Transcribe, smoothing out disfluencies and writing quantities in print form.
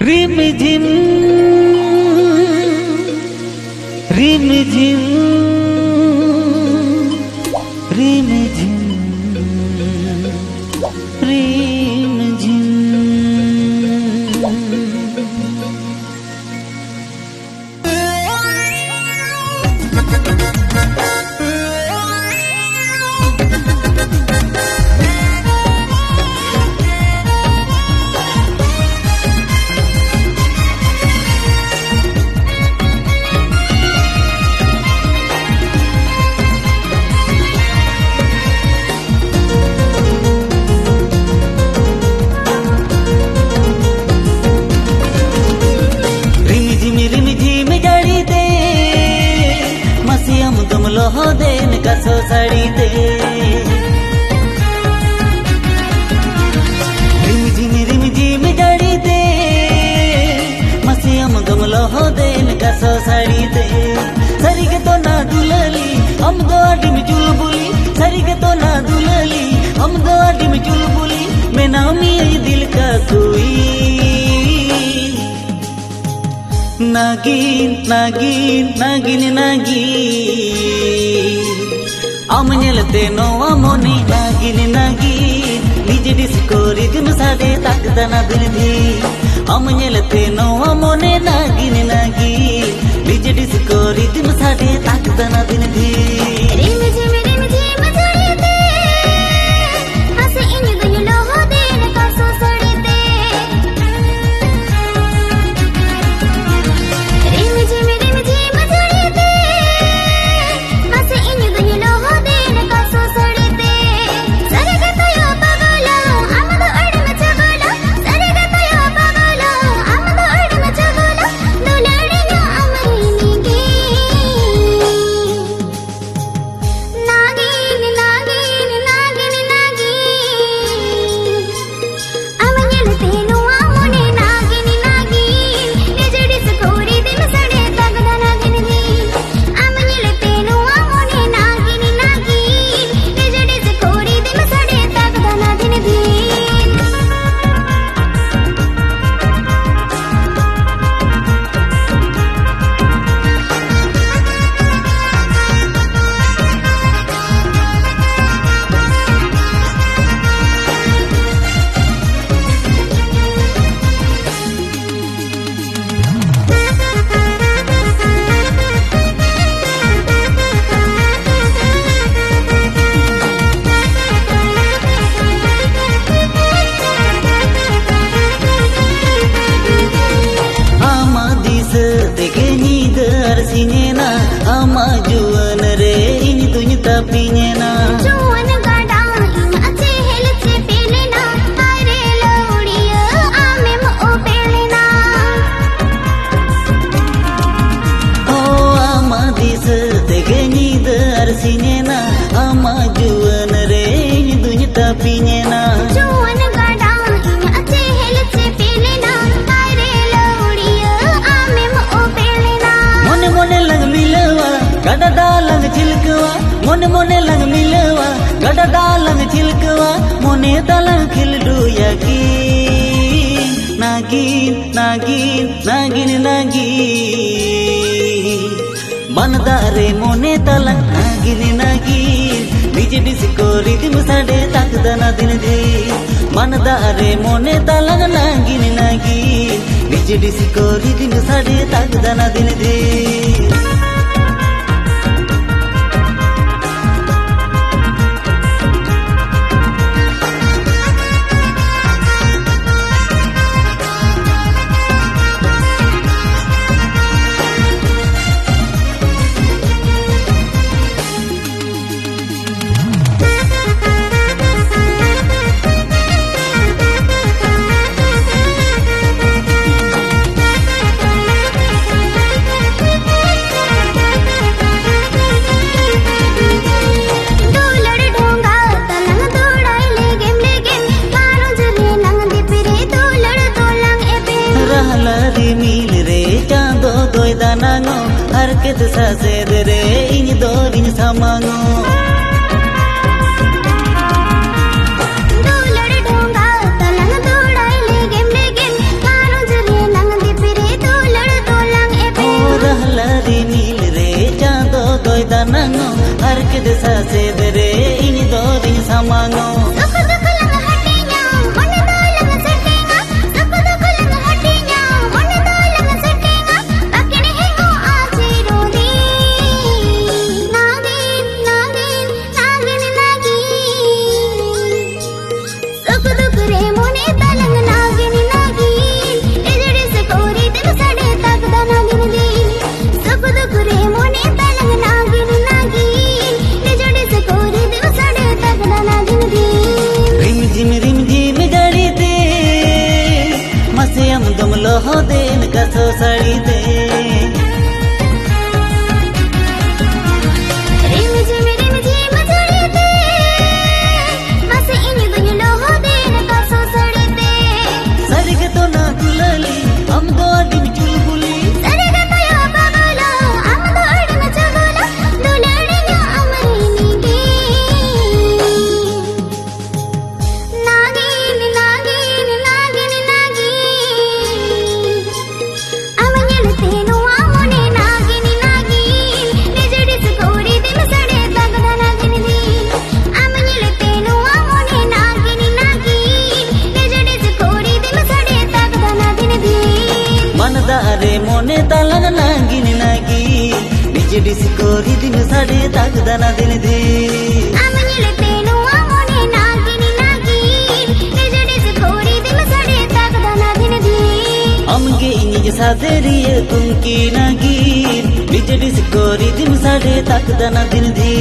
rim झिम rim झिम rim झिम रिम झिम हो देन कसो साड़ी दे रिम झिम जड़ी दे मसियम गमलो हो देन कसो साड़ी दे सरी के तो ना दुलली हम दो आडी में चुलबुली सरी के तो ना दुलली हम दो आडी में चुलबुली मैं नामी दिल का सुई नागिन नागिन नागिन नागिन आम नेलते नोआ मोने नागिन नागिन निजे डिस्को रिदम साडे ताकदाना दिल दी आम नेलते नोआ मोने नागिन नागिन निजे डिस्को रिदम साडे ताकदाना दिल दी रिम झिम जड़ी दे हसे इन दुनिया हो देन कसो सड़ी दे रिम झिम जड़ी दे हसे इन दुनिया हो देन कसो सड़ी दे सरग तयो पगलो आमद अडम चगलो सरग तयो पगलो आमद अडम चगलो दुलड़िया अमरी निगे नागिन नागिन नागिन नागिन अमन्यलते नुआ मोने नागिन नागिन निजडिस कोरी दिम सडे तगदा नागिन दी अमन्यलते नुआ मोने नागिन नागिन निजडिस कोरी दिम सडे तगदा नागिन दी आमा दिस देखे नीदर सिनेना आमा जुवन रे इन तुझ तपिनेना जुवन गाडा इन अच्छे हेलचे पेलेना हारे लोड़िया आमे मो पेलेना ओ आमा दिस देखे नीदर सिनेना आमा जुवन रे इन तुझ तपिनेना जुवन गाडा इन अच्छे हेलचे पेलेना हारे लोड़िया आमे मो पेलेना मोने मोने लंग मिलवा गड़ा डालंग चिलकवा मोने मोने लंग मिलवा गड़ा डालंग चिलकवा मोने तलंग खिलडू यकी नागिन नागिन नागिन नागिन बनदारे मोने तलंग नागिन नागिन निजे डिस्को रिदम साडे ताकदाना दिन दे बनदारे मोने तलंग नागिन नागिन निजे डिस्को रिदम साडे ताकदाना दिन दे danango harket sa sedere ini dorin samango dollar donga talang dodai legem legem kanu jare सांगो सुख दुख लंग हटिया मन दो लंग सटेगा सुख दुख लंग हटिया मन दो लंग सटेगा बाकी हेगो आचे रोदी नागिन नागिन नागिन नागिन सुख दुख रे मोने तलंग नागिन नागिन इजड़े से कोरी दिल सड़े तकदा नागिन दी सुख दुख रे मोने तलंग नागिन नागिन इजड़े से कोरी दिल सड़े तकदा नागिन दी रिम झिम जड़ी दे मसे हम दम लोह देन कसो सड़ी दे रिम झिम जड़ी दे मसे इन दुनिया लोह देन कसो सड़ी दे सरग तो ना दुलली हम दो दिन चुलबुली सरग तो यो बगलो हम दो अड़म चगलो दुलड़िया अमरीनी दी नागिन नागिन नागिन नागिन अमनिलते नुआ मोने नागिन नागिन निजड़ी से कोरी दिल सड़े तगदा नागिन दी अमनिलते नुआ मोने नागिन नागिन निजड़ी से कोरी दिल सड़े तगदा नागिन दी मनदारे मोने तलंग नागिन नागी निज डिस्कोरी दिन साड़े तकदा ना दिन दी अमनिलते नुआ मोने नागिन नागिन निजड़ी से कोरी दिल सड़े तगदा नागिन दी अमगे निज सादेरिए तुमकी नागी निज डिस्कोरी दिन साड़े तकदा ना दिन दी